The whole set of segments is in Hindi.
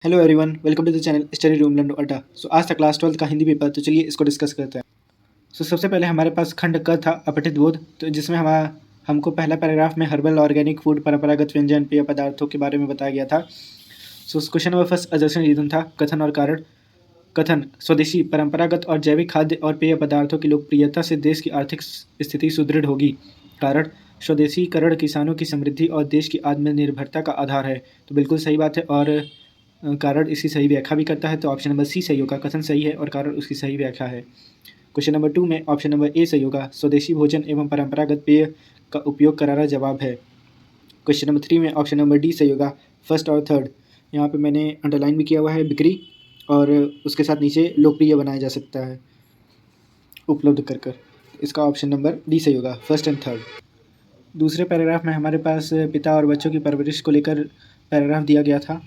Hello everyone, welcome to the channel study room learn Adda. आज था क्लास 12 का हिंदी पेपर, तो चलिए इसको डिस्कस करते हैं। सबसे पहले हमारे पास खंड क था अपठित बोध, तो जिसमें हमको पहला पैराग्राफ में हर्बल ऑर्गेनिक फूड परंपरागत व्यंजन पेय पदार्थों के बारे में बताया गया था। Question number first assertion reason था कथन और कारण। कथन: स्वदेशी परंपरागत और जैविक खाद्य और पेय पदार्थों की लोकप्रियता से देश की आर्थिक स्थिति सुदृढ़ होगी। कारण: स्वदेशीकरण किसानों की समृद्धि और देश की आत्मनिर्भरता का आधार है। तो बिल्कुल सही बात है, और कारण इसकी सही व्याख्या भी करता है, तो ऑप्शन नंबर सी सही होगा। कथन सही है और कारण उसकी सही व्याख्या है। क्वेश्चन नंबर 2 में ऑप्शन नंबर ए सही होगा। स्वदेशी भोजन एवं परंपरागत पेय का उपयोग करारा जवाब है। क्वेश्चन नंबर 3 में ऑप्शन नंबर डी सही होगा। फर्स्ट और थर्ड यहाँ पे मैंने अंडरलाइन भी किया हुआ है, बिक्री और उसके साथ नीचे लोकप्रिय बनाया जा सकता है उपलब्ध कर कर। इसका ऑप्शन नंबर डी सही होगा, फर्स्ट एंड थर्ड। दूसरे पैराग्राफ में हमारे पास पिता और बच्चों की परवरिश को लेकर पैराग्राफ दिया गया था।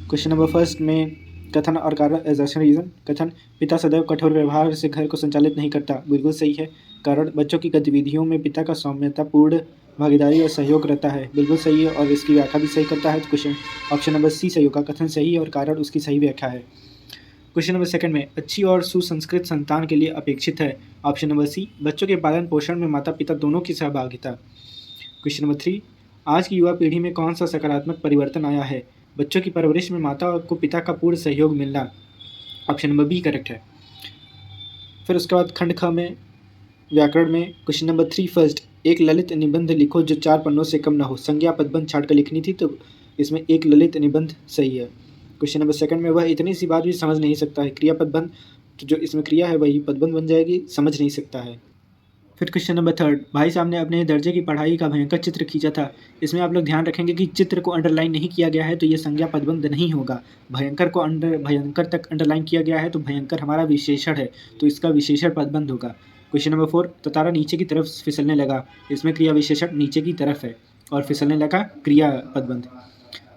क्वेश्चन नंबर फर्स्ट में कथन और कारण एजर्शन रीजन। कथन: पिता सदैव कठोर व्यवहार से घर को संचालित नहीं करता। बिल्कुल सही है। कारण: बच्चों की गतिविधियों में पिता का सौम्यतापूर्ण भागीदारी और सहयोग रहता है। बिल्कुल सही है और इसकी व्याख्या भी सही करता है। तो क्वेश्चन ऑप्शन नंबर सी सही होगा। कथन सही है और कारण उसकी सही व्याख्या है। क्वेश्चन नंबर सेकंड में अच्छी और सुसंस्कृत संतान के लिए अपेक्षित है। ऑप्शन नंबर सी बच्चों के पालन पोषण में माता पिता दोनों की सहभागिता। क्वेश्चन नंबर 3 आज की युवा पीढ़ी में कौन सा सकारात्मक परिवर्तन आया है। बच्चों की परवरिश में माता को पिता का पूर्ण सहयोग मिलना। ऑप्शन नंबर बी करेक्ट है। फिर उसके बाद खंड ख में व्याकरण में क्वेश्चन नंबर 3 फर्स्ट एक ललित निबंध लिखो जो 4 पन्नों से कम न हो। संज्ञा पदबंध छाट कर लिखनी थी, तो इसमें एक ललित निबंध सही है। क्वेश्चन नंबर सेकंड में वह इतनी सी बात भी समझ नहीं सकता है। क्रिया पदबंध, तो जो इसमें क्रिया है वही पदबंध बन जाएगी, समझ नहीं सकता है। फिर क्वेश्चन नंबर थर्ड भाई साहब ने अपने दर्जे की पढ़ाई का भयंकर चित्र खींचा था। इसमें आप लोग ध्यान रखेंगे कि चित्र को अंडरलाइन नहीं किया गया है तो ये संज्ञा पदबंध नहीं होगा। भयंकर तक अंडरलाइन किया गया है तो भयंकर हमारा विशेषण है, तो इसका विशेषण पदबंध होगा। क्वेश्चन नंबर 4 ततारा नीचे की तरफ फिसलने लगा। इसमें क्रिया विशेषण नीचे की तरफ है और फिसलने लगा क्रिया पदबंध।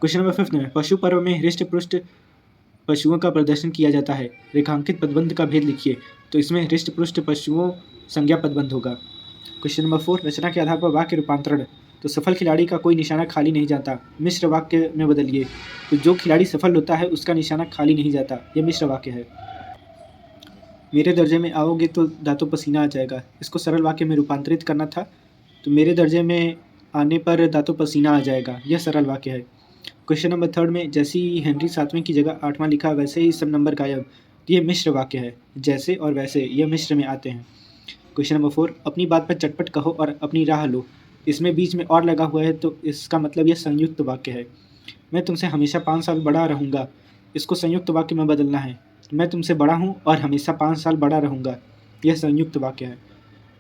क्वेश्चन नंबर 5 में पशु पर्व में हृष्ट पुष्ट पशुओं का प्रदर्शन किया जाता है। रेखांकित पदबंध का भेद लिखिए, तो इसमें हृष्ट पुष्ट पशुओं संज्ञा पदबंध होगा। क्वेश्चन नंबर 4 रचना के आधार पर वाक्य रूपांतरण। तो सफल खिलाड़ी का कोई निशाना खाली नहीं जाता। मिश्र वाक्य में बदलिए, तो जो खिलाड़ी सफल होता है उसका निशाना खाली नहीं जाता। यह मिश्र वाक्य है। मेरे दर्जे में आओगे तो दांतों पसीना आ जाएगा। इसको सरल वाक्य में रूपांतरित करना था, तो मेरे दर्जे में आने पर दांतों पसीना आ जाएगा। यह सरल वाक्य है। क्वेश्चन नंबर 3 में जैसे ही हेनरी 7वें की जगह 8वां लिखा वैसे ही सब नंबर गायब। ये मिश्र वाक्य है। जैसे और वैसे यह मिश्र में आते हैं। क्वेश्चन नंबर 4 अपनी बात पर चटपट कहो और अपनी राह लो। इसमें बीच में और लगा हुआ है, तो इसका मतलब यह संयुक्त वाक्य है। मैं तुमसे हमेशा 5 साल बड़ा रहूँगा। इसको संयुक्त वाक्य में बदलना है। मैं तुमसे बड़ा हूँ और हमेशा 5 साल बड़ा रहूँगा। यह संयुक्त वाक्य है।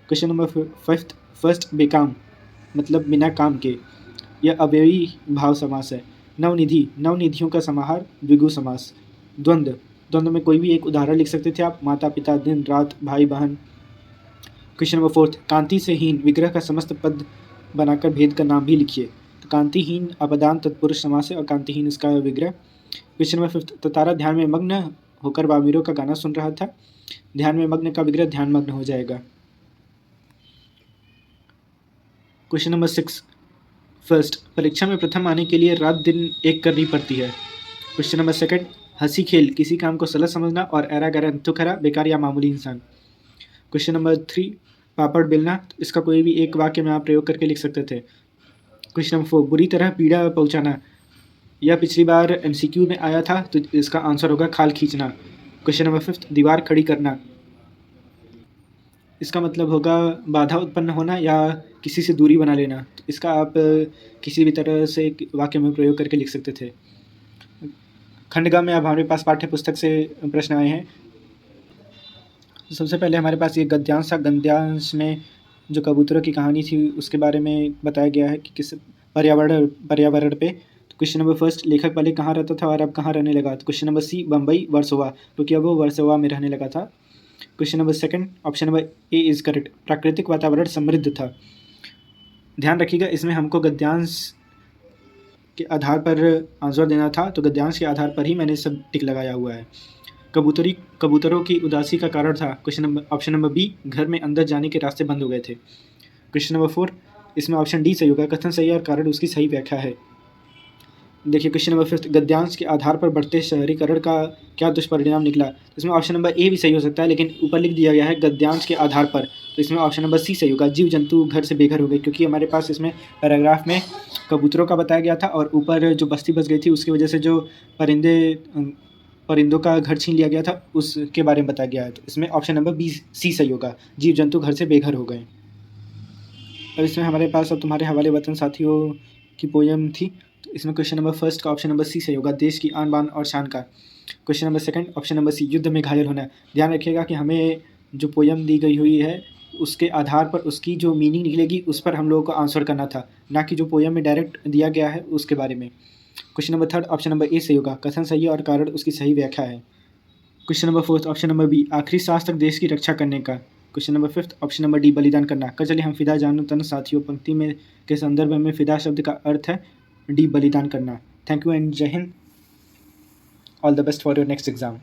क्वेश्चन नंबर 5 फर्स्ट बेकाम मतलब बिना काम के। यह अव्ययी भाव समास है। नवनिधि नवनिधियों का समाहार द्विगु समास। द्वंद्व द्वंद्व में कोई भी एक उदाहरण लिख सकते थे आप, माता पिता, दिन रात, भाई बहन। क्वेश्चन नंबर 4 कांति से हीन विग्रह का समस्त पद बनाकर भेद का नाम भी लिखिए। तो कांतिहीन अपदान तत्पुरुष समास है और कांतिहीन इसका विग्रह। क्वेश्चन नंबर 5 ततारा ध्यान में मग्न होकर वामीरों का गाना सुन रहा था। ध्यान में मग्न का विग्रह ध्यान मग्न हो जाएगा। क्वेश्चन नंबर 6 फर्स्ट परीक्षा में प्रथम आने के लिए रात दिन एक करनी पड़ती है। क्वेश्चन नंबर 2 हंसी खेल किसी काम को सरल समझना और ऐरा गैरा तुखरा बेकार या मामूली इंसान। क्वेश्चन नंबर 3 पापड़ बेलना, तो इसका कोई भी एक वाक्य में आप प्रयोग करके लिख सकते थे। क्वेश्चन नंबर 4 बुरी तरह पीड़ा पहुंचाना। यह पिछली बार एमसीक्यू में आया था, तो इसका आंसर होगा खाल खींचना। क्वेश्चन नंबर 5 दीवार खड़ी करना। इसका मतलब होगा बाधा उत्पन्न होना या किसी से दूरी बना लेना। तो इसका आप किसी भी तरह से वाक्य में प्रयोग करके लिख सकते थे। खंडगा में अब हमारे पास पाठ्य पुस्तक से प्रश्न आए हैं। सबसे पहले हमारे पास ये गद्यांश था। गद्यांश में जो कबूतरों की कहानी थी उसके बारे में बताया गया है कि किस पर्यावरण पे। तो क्वेश्चन नंबर 1 लेखक पहले कहाँ रहता था और अब कहाँ रहने लगा। तो question number C Bombay Versova, क्योंकि अब वो वर्सोवा में रहने लगा था। Question number 2 option number A is correct प्राकृतिक वातावरण समृद्ध था। ध्यान रखिएगा इसमें हमको गद्यांश के आधार पर आंसर देना था, तो गद्यांश के आधार पर ही मैंने सब टिक लगाया हुआ है। कबूतरों की उदासी का कारण था। ऑप्शन नंबर बी घर में अंदर जाने के रास्ते बंद हो गए थे। क्वेश्चन नंबर 4 इसमें ऑप्शन डी सही होगा। कथन सही है और कारण उसकी सही व्याख्या है। देखिए क्वेश्चन नंबर 5, गद्यांश के आधार पर बढ़ते शहरीकरण का क्या दुष्परिणाम निकला? तो इसमें ऑप्शन नंबर ए भी सही हो सकता है, लेकिन ऊपर लिख दिया गया है गद्यांश के आधार पर, तो इसमें ऑप्शन नंबर सी सही होगा, जीव जंतु घर से बेघर हो गए, क्योंकि हमारे पास इसमें पैराग्राफ में कबूतरों का बताया गया था और ऊपर जो बस्ती बस गई थी उसकी वजह से जो परिंदों का घर छीन लिया गया था उसके बारे में बताया गया है। तो इसमें ऑप्शन नंबर बी सी सही होगा, जीव जंतु घर से बेघर हो गए। और इसमें हमारे पास अब तुम्हारे हवाले वतन साथियों की पोयम थी, तो इसमें क्वेश्चन नंबर 1 का ऑप्शन नंबर सी सही होगा, देश की आन बान और शान का। Question number 2 option number C, युद्ध में घायल होना। ध्यान रखिएगा कि हमें जो पोयम दी गई हुई है उसके आधार पर उसकी जो मीनिंग निकलेगी उस पर हम लोगों को आंसर करना था, ना कि जो पोयम में डायरेक्ट दिया गया है उसके बारे में। क्वेश्चन नंबर 3 ऑप्शन नंबर ए सही होगा, कथन सही है और कारण उसकी सही व्याख्या है। Question number 4 option number B, आखिरी सांस तक देश की रक्षा करने का। Question number 5 option number D, बलिदान करना। कर चलिए हम फिदा जानो तन साथियों, पंक्ति में के संदर्भ में फिदा शब्द का अर्थ है डी, बलिदान करना। थैंक यू एंड जय Hind. All the best for your next exam.